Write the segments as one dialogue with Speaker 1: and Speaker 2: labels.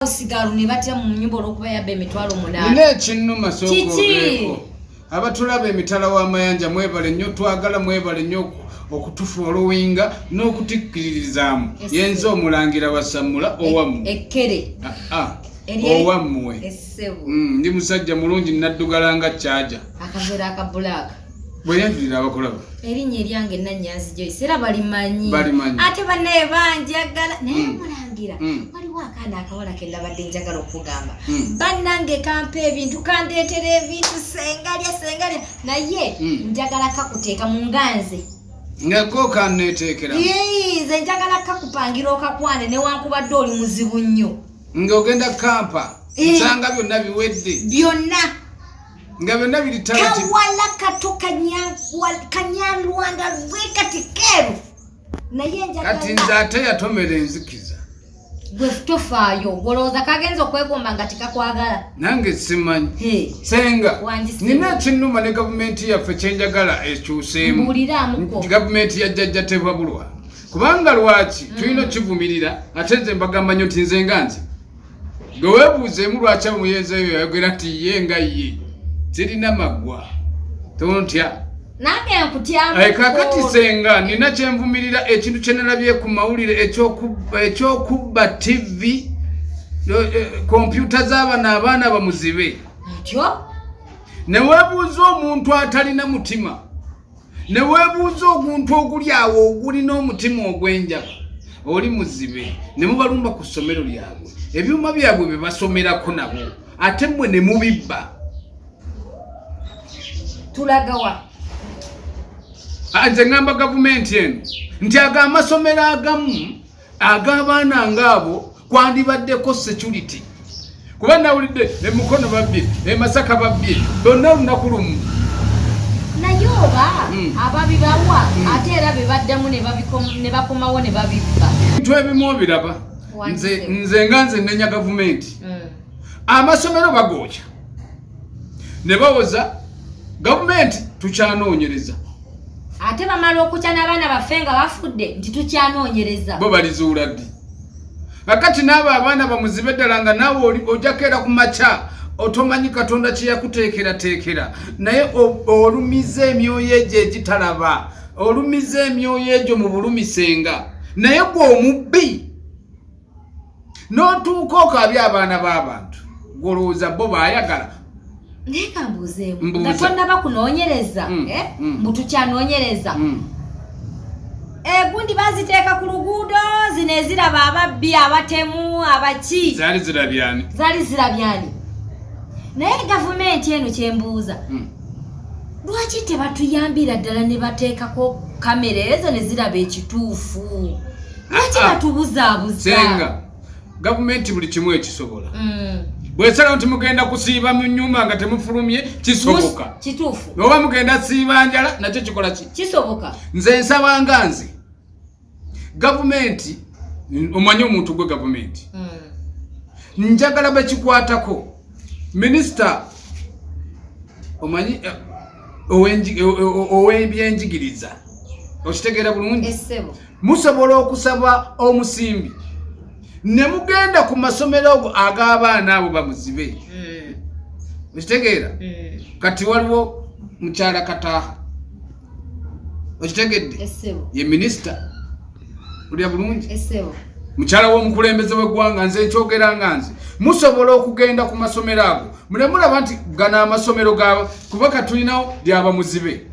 Speaker 1: Sigaru ne batya mu nyumba okuba yabbe emitwalo 8.
Speaker 2: Nine kinnuma soko. Abatulaba emitala w'amayanja mwebale nnyo twagala mwebale nnyo okutufolowinga n'okutikkiririzaamu. Yenze omulangira wasamula owammwe.
Speaker 1: Ekkere.
Speaker 2: Owammwe.
Speaker 1: Essebu.
Speaker 2: Ndi musajja mulungi naddugalanga kyaja.
Speaker 1: Akaveera aka black.
Speaker 2: Bweyanjulira abakulaba.
Speaker 1: Erinnya eryange Nannyanzi Joyce era balimanyi. Ate banne banjagala naye mulangira. Waliwo akaana akawala ke ndabadde njagala okugamba. Bannange kampa ebintu kandeetera ebintu sengalya naye njagala kakuteeka mu nganze.
Speaker 2: Ngako kanneeteekera.
Speaker 1: Nze njagala kakupangira okakwane newankubadde oli muzibu nnyo.
Speaker 2: Ng'ogenda kampa. Nsanga byonna biwedde.
Speaker 1: Byonna.
Speaker 2: Nga byonna biri talenti.
Speaker 1: Kawala kato kanyalwanda lwekati keru. Naye njagala.
Speaker 2: Kati nze ate yatomera enzikiza.
Speaker 1: Gwe tofaayo golooza kagenza okwegomba nga tikakwagala.
Speaker 2: Nange simanyi. Senga. Nina kinnuma ne gavumenti yaffe kyenjagala ekyuseemu.
Speaker 1: Mbuliraamuko.
Speaker 2: Gavumenti ya jjajja Tebabulwa. Kubanga lwaki tulina kivumirira ate nze mbagamba nnyo nti nze nganze. Gwe weebuuzeemu lwaki amuyenzeeyo yayogera nti ye nga ye. Sirina maggwa. Tontya.
Speaker 1: Nange nkutyamu.
Speaker 2: Kakati senga nina kyenvumirira ekintu kye nalabye ku mawulire ekyokubba TV kompyuta z'abaana bamuzibe.
Speaker 1: Ntyo?
Speaker 2: Ne weebuuza omuntu atalina mutima. Ne weebuuza omuntu oguli awo ogulina omutima ogw'enjaba. Oli muzibe. Ne mubalumba ku ssomero lyabwe. Ebyuma byabwe bye basomerako nabo. Ate mmwe ne mubibba.
Speaker 1: Tulagawa.
Speaker 2: Nze ngamba gavumenti eno nti amasomero agamu ag'abaana ng'abo kwandibaddeko security. Kuba nawulidde Emukono babbye, Masaka babbye, bonna olunaku lumu.
Speaker 1: Naye oba ababibawa ate era be baddamu ne bakomawo ne babibba.
Speaker 2: Ebintu ebimu obiraba. Nze nga nze nnenya gavumenti. Amasomero bagookya. Ne bawoza gavumenti tukyanoonyereza.
Speaker 1: Ate bamala okukya n'abaana baffe nga bafudde nti tukyanoonyereza.
Speaker 2: Bo balizuula ddi. Kakati n'abo abaana bamuzibe ddala nga naawe ojakeera ku makya otomanyi Katonda kye yakuteekerateekera. Naye olumiza emyoyo egyo egitalaba. Olumiza emyoyo egyo mu bulumisenga. Naye gwe omubbi. N'otuuka okaabya abaana b'abantu. Golowooza bo baayagala.
Speaker 1: Ndeka mbuzeemu. Nga tonnaba kunoonyereza. Mbu tukyanoonyereza. Gundi baziteeka ku luguudo zino eziraba ababbi abatemu abaki.
Speaker 2: Zaali zirabyani.
Speaker 1: Naye gavumenti eno kyembuuza. Lwaki tebatuyambira ddala ne bateekako kamera ezo ne ziraba ekituufu? Lwaki batubuzaabuza?
Speaker 2: Senga gavumenti buli kimu ekisobola. Bwesala nti mugenda kusiiba mu nnyumba nga temufulumye kisoboka.
Speaker 1: Kituufu.
Speaker 2: Oba mugenda siiba njala nakyo kikola ki?
Speaker 1: Kisoboka.
Speaker 2: Nze nsaba nga nze gavumenti omanyi omuntu gwe gavumenti. Njagala bakikwatako. Minisita omanyi ow'ebyenjigiriza. Okitegeera bulungi?
Speaker 1: Essebo.
Speaker 2: Musobola okusaba omusimbi. Ne mugenda ku masomero ago ag'abaana abo bamuzibe. Okitegeera? Kati waliwo mukyala Kataaha. Okitegedde?
Speaker 1: Essebo.
Speaker 2: Ye minisita. Olya bulungi?
Speaker 1: Essebo.
Speaker 2: Mukyala w'omukulembeze w'eggwanga nze nkyogera nga nze. Musobola okugenda ku masomero ago. Mulaba nti gana amasomero gaaba kubaka tulinawo lyaba muzibe.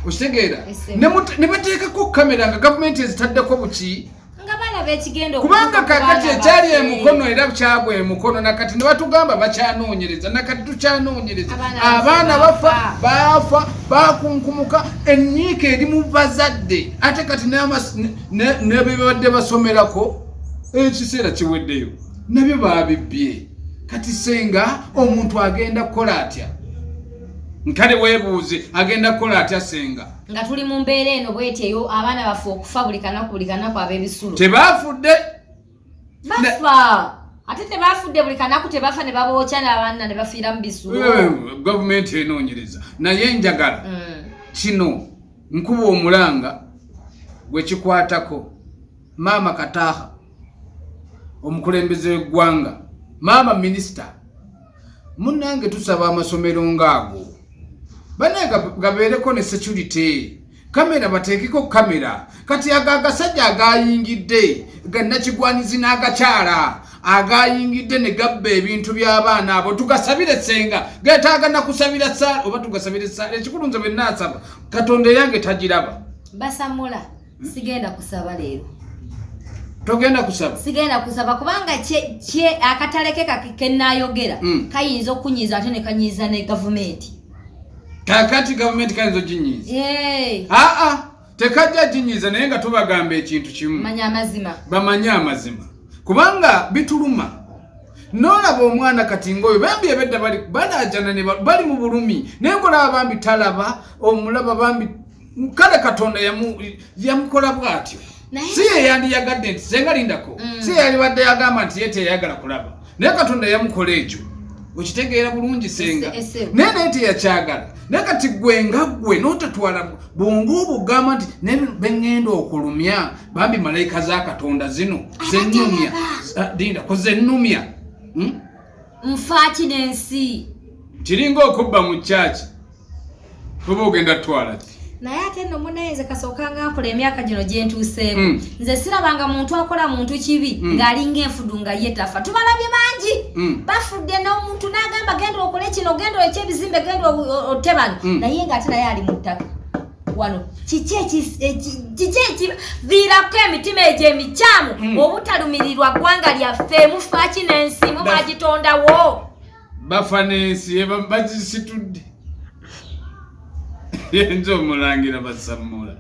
Speaker 2: Okitegeera? Ne bateekako kamera nga gavumenti ezitaddeko buki. Kubanga kakati ekyali Emukono era kyagwa Emukono nakati ne batugamba bakyanoonyereza nakati tukyanoonyereza. Abaana bafa bakunkumuka enyiika eri mu bazadde ate kati ne bebadde basomerako ekiseera kiweddeyo nabyo babibbye. Kati senga omuntu agenda kukola atya? Nkale weebuuze agenda kukola atya senga?
Speaker 1: Nga tuli mu mbeera eno bw'eti eyo abaana bafe okufa buli kanaku ab'ebisulo.
Speaker 2: Tebaafudde.
Speaker 1: Bafa. Ate tebaafudde buli kanaku tebafa ne babookya n'abaana ne bafiira mu bisulo.
Speaker 2: Gavumenti enoonyereza. Naye njagala kino nkuba omulanga gwe kikwatako. Maama Kataaha omukulembeze w'eggwanga Mama Minister munnange tusaba amasomero ngaago banega gabeereko ne security kamera bateekeko kamera kati agasajja agayingidde gannakigwanizi n'agakyala agayingidde ne gabba ebintu by'abaana abo tugasabire senga getaaga nakusabira sala oba tugasabire sala ekikulu nze bwe naasaba Katonda yange tagiraba
Speaker 1: basamula sigenda kusaba leero
Speaker 2: togenda kusaba
Speaker 1: sigenda kusaba kubanga kye akataleke kenayogera kayinza okunyiza ate ne kanyiza ne government
Speaker 2: kakati government kayinza oginyiza tekajja ginyiza naye nga tubagamba ekintu kimu bamanye amazima kubanga bituluma nolaba omwana kati ngoyo bambi ebedda balajana ne bali mu bulumi nenkola abambi talaba omulaba bambi kale Katonda yamukola bwatyo si yeyandiyagadde nti senga lindako si yali wadde yagamba nti yete yayagala kulaba naye Katonda yamukola ekyo okitegeera bulungi senga naye naye teyakyagala naye kati gwe nga gwe n'otatwala bwongo obugamba nti bengenda okulumya bambi malayika za Katonda zino zennumya lindako zennumya
Speaker 1: nfaaki n'ensi
Speaker 2: kiringa okubba mu kyaki oba ogenda twala
Speaker 1: naye ate nno munayenze kasookanga nkola emyaka gino gye ntuuseeko nze sirabanga muntu akola muntu kibi ng'alinga enfudu nga ye tafa tubalabye bangi bafudde n'omuntu n'agamba genda okole kino genda ekyebizimbe genda otte bano naye ng'ate naye ali mu ttaka wano kiki viirako emitima egyo emikyamu obutalumirirwa ggwanga lyaffe mufaaki n'ensi mumwagitondawo
Speaker 2: bafa n'ensi bagisitudde yenza omulangira basamula